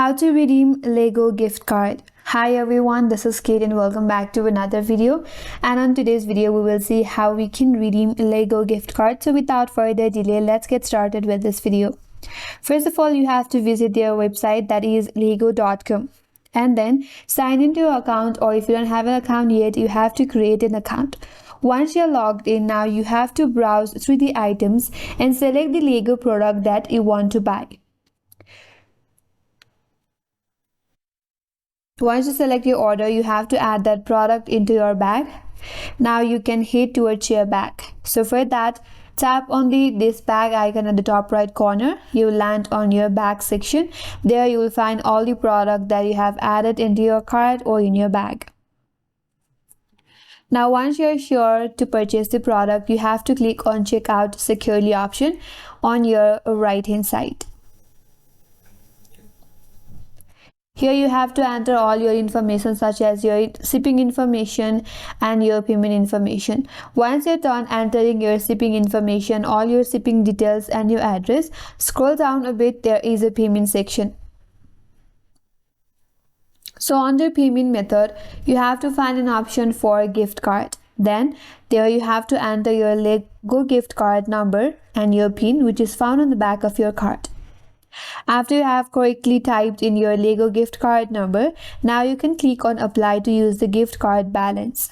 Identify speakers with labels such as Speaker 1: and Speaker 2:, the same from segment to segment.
Speaker 1: How to redeem Lego gift card. Hi everyone, this is Kate and welcome back to another video. And on today's video we will see how we can redeem Lego gift card. So without further delay, let's get started with this video. First of all, you have to visit their website, that is lego.com, and then sign into your account, or if you don't have an account yet, you have to create an account. Once you're logged in, now you have to browse through the items and select the Lego product that you want to buy. Once you select your order, you have to add that product into your bag. Now you can head towards your bag. So for that, tap on this bag icon at the top right corner. You will land on your bag section. There you will find all the product that you have added into your cart or in your bag. Now once you're sure to purchase the product, you have to click on checkout securely option on your right hand side. Here you have to enter all your information such as your shipping information and your payment information. Once you're done entering your shipping information, all your shipping details and your address, scroll down a bit, there is a payment section. So under payment method, you have to find an option for gift card. Then there you have to enter your Lego gift card number and your PIN, which is found on the back of your card. After you have correctly typed in your Lego gift card number, now you can click on apply to use the gift card balance.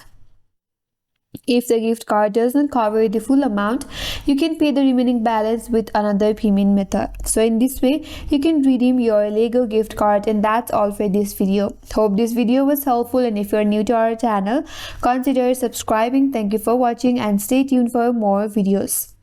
Speaker 1: If the gift card does not cover the full amount, you can pay the remaining balance with another payment method. So in this way, you can redeem your Lego gift card, and that's all for this video. Hope this video was helpful, and if you're new to our channel, consider subscribing. Thank you for watching and stay tuned for more videos.